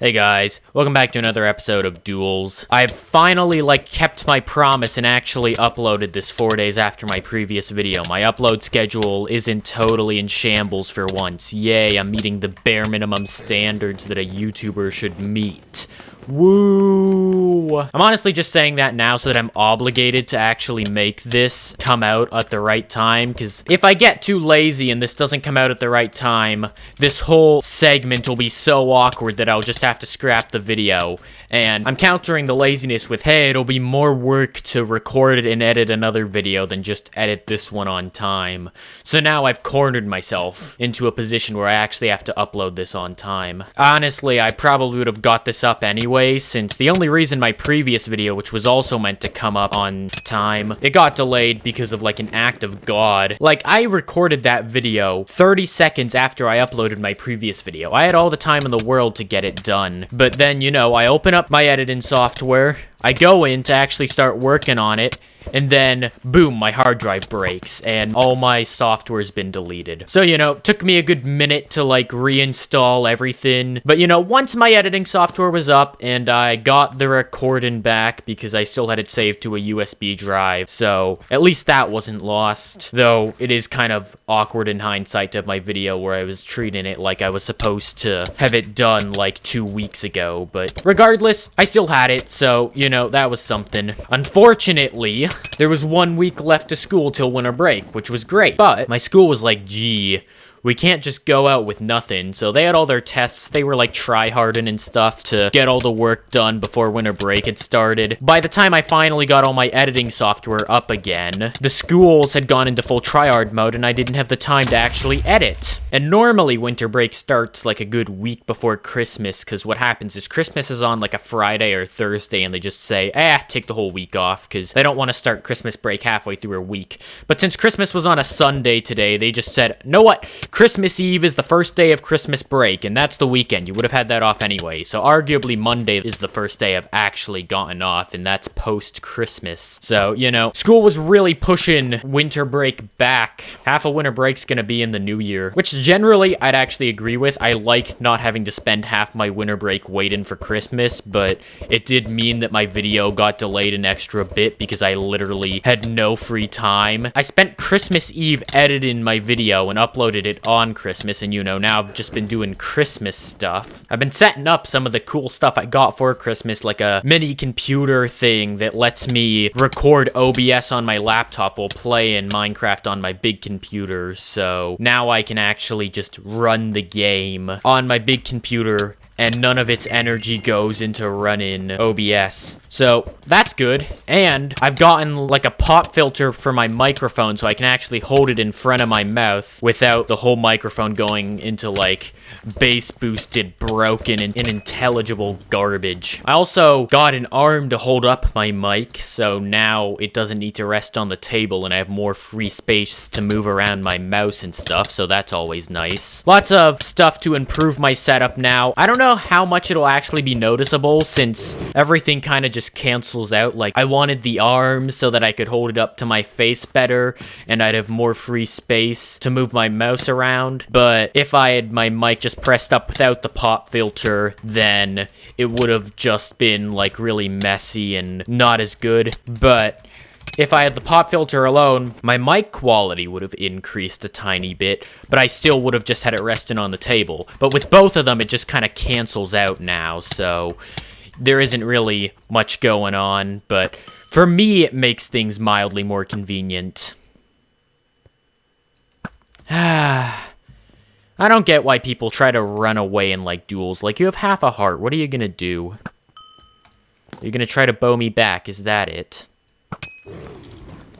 Hey guys, welcome back to another episode of Duels. I've finally, kept my promise and actually uploaded this 4 days after my previous video. My upload schedule isn't totally in shambles for once. Yay, I'm meeting the bare minimum standards that a YouTuber should meet. Woo! I'm honestly just saying that now so that I'm obligated to actually make this come out at the right time, because if I get too lazy and this doesn't come out at the right time, this whole segment will be so awkward that I'll just have to scrap the video. And I'm countering the laziness with, hey, it'll be more work to record it and edit another video than just edit this one on time. So now I've cornered myself into a position where I actually have to upload this on time. Honestly, I probably would have got this up anyway, since the only reason my previous video, which was also meant to come up on time, it got delayed because of an act of God. I recorded that video 30 seconds after I uploaded my previous video. I had all the time in the world to get it done. But then, I open up my editing software, I go in to actually start working on it, and then, boom, my hard drive breaks, and all my software's been deleted. So, took me a good minute to, reinstall everything. But, once my editing software was up, and I got the recording back, because I still had it saved to a USB drive, so at least that wasn't lost. Though, it is kind of awkward in hindsight of my video where I was treating it like I was supposed to have it done, 2 weeks ago. But regardless, I still had it, so, that was something. Unfortunately, there was 1 week left of school till winter break, which was great. But my school was like, gee, we can't just go out with nothing. So they had all their tests. They were try-harding and stuff to get all the work done before winter break had started. By the time I finally got all my editing software up again, the schools had gone into full try-hard mode and I didn't have the time to actually edit. And normally winter break starts a good week before Christmas, because what happens is Christmas is on a Friday or Thursday and they just say, take the whole week off, because they don't want to start Christmas break halfway through a week. But since Christmas was on a Sunday today, they just said, know what? Christmas Eve is the first day of Christmas break, and that's the weekend. You would have had that off anyway. So arguably Monday is the first day I've actually gotten off, and that's post-Christmas. So, school was really pushing winter break back. Half of winter break's gonna be in the new year, which generally I'd actually agree with. I like not having to spend half my winter break waiting for Christmas, but it did mean that my video got delayed an extra bit because I literally had no free time. I spent Christmas Eve editing my video and uploaded it on Christmas, and now I've just been doing Christmas stuff. I've been setting up some of the cool stuff I got for Christmas, like a mini computer thing that lets me record OBS on my laptop while playing Minecraft on my big computer, so now I can actually just run the game on my big computer and none of its energy goes into running OBS. So that's good. And I've gotten a pop filter for my microphone so I can actually hold it in front of my mouth without the whole microphone going into bass boosted, broken, and unintelligible garbage. I also got an arm to hold up my mic, so now it doesn't need to rest on the table and I have more free space to move around my mouse and stuff, so that's always nice. Lots of stuff to improve my setup now. I don't know how much it'll actually be noticeable since everything kind of just cancels out. I wanted the arms so that I could hold it up to my face better and I'd have more free space to move my mouse around. But if I had my mic just pressed up without the pop filter, then it would have just been really messy and not as good. But if I had the pop filter alone, my mic quality would have increased a tiny bit, but I still would have just had it resting on the table. But with both of them, it just kind of cancels out now, so there isn't really much going on. But for me, it makes things mildly more convenient. I don't get why people try to run away in Duels. You have half a heart. What are you gonna do? Are you gonna try to bow me back? Is that it?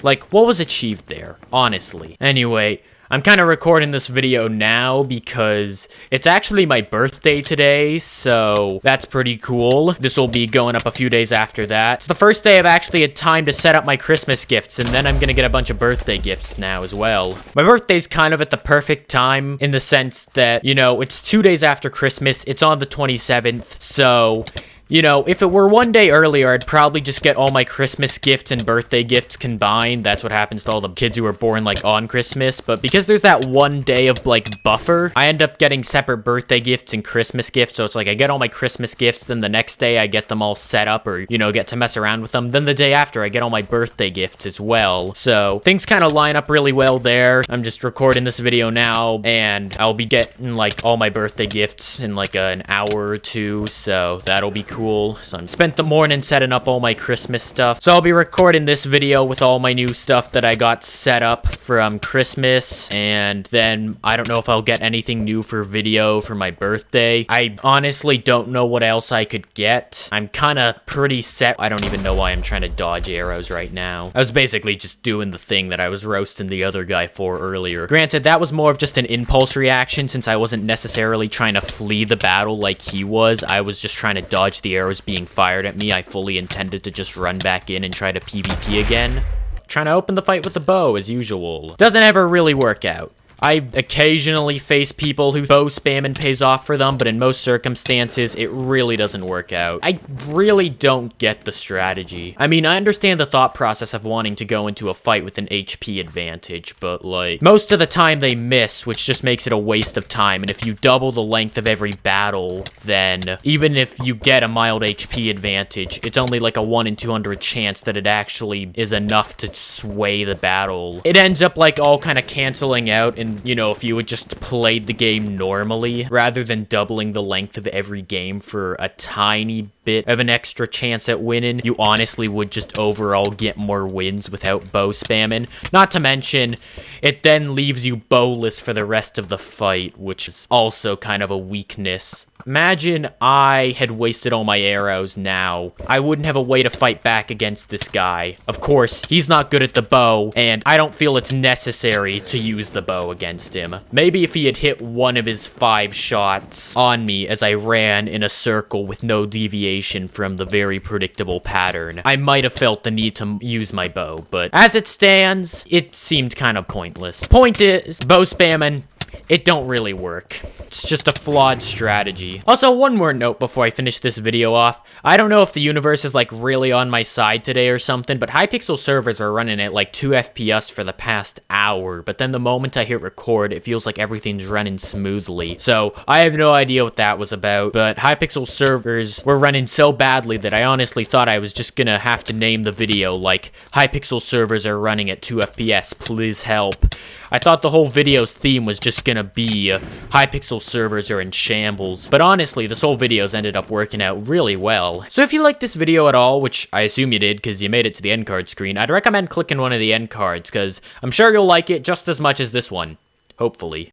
What was achieved there, honestly? Anyway, I'm kind of recording this video now because it's actually my birthday today, so that's pretty cool. This will be going up a few days after that. It's the first day I've actually had time to set up my Christmas gifts, and then I'm gonna get a bunch of birthday gifts now as well. My birthday's kind of at the perfect time in the sense that, it's 2 days after Christmas. It's on the 27th, so You know, if it were one day earlier, I'd probably just get all my Christmas gifts and birthday gifts combined. That's what happens to all the kids who were born, like, on Christmas. But because there's that one day of, like, buffer, I end up getting separate birthday gifts and Christmas gifts. So it's like I get all my Christmas gifts, then the next day I get them all set up or, you know, get to mess around with them. Then the day after, I get all my birthday gifts as well. So things kind of line up really well there. I'm just recording this video now, and I'll be getting, like, all my birthday gifts in, like, an hour or two. So that'll be cool. So I spent the morning setting up all my Christmas stuff. So I'll be recording this video with all my new stuff that I got set up from Christmas, and then I don't know if I'll get anything new for video for my birthday. I honestly don't know what else I could get. I'm kind of pretty set. I don't even know why I'm trying to dodge arrows right now. I was basically just doing the thing that I was roasting the other guy for earlier. Granted, that was more of just an impulse reaction since I wasn't necessarily trying to flee the battle like he was. I was just trying to dodge the arrows being fired at me. I fully intended to just run back in and try to PvP again. Trying to open the fight with the bow as usual. Doesn't ever really work out. I occasionally face people who bow spamming pays off for them, but in most circumstances, it really doesn't work out. I really don't get the strategy. I mean, I understand the thought process of wanting to go into a fight with an HP advantage, but like, most of the time they miss, which just makes it a waste of time, and if you double the length of every battle, then even if you get a mild HP advantage, it's only like a 1 in 200 chance that it actually is enough to sway the battle. It ends up like all kind of canceling out, and you know, if you had just played the game normally, rather than doubling the length of every game for a tiny bit of an extra chance at winning, you honestly would just overall get more wins without bow spamming. Not to mention, it then leaves you bowless for the rest of the fight, which is also kind of a weakness. Imagine I had wasted all my arrows now. I wouldn't have a way to fight back against this guy. Of course, he's not good at the bow, and I don't feel it's necessary to use the bow against him. Maybe if he had hit one of his 5 shots on me as I ran in a circle with no deviation from the very predictable pattern, I might have felt the need to use my bow, but as it stands, it seemed kind of pointless. Point is, bow spamming, it don't really work. It's just a flawed strategy. Also, one more note before I finish this video off. I don't know if the universe is like really on my side today or something, but Hypixel servers are running at like 2 FPS for the past hour, but then the moment I hit record, it feels like everything's running smoothly. So I have no idea what that was about, but Hypixel servers were running so badly that I honestly thought I was just gonna have to name the video like, Hypixel servers are running at 2 FPS, please help. I thought the whole video's theme was just gonna be Hypixel servers are in shambles, but honestly, this whole video's ended up working out really well. So if you liked this video at all, which I assume you did because you made it to the end card screen, I'd recommend clicking one of the end cards because I'm sure you'll like it just as much as this one. Hopefully.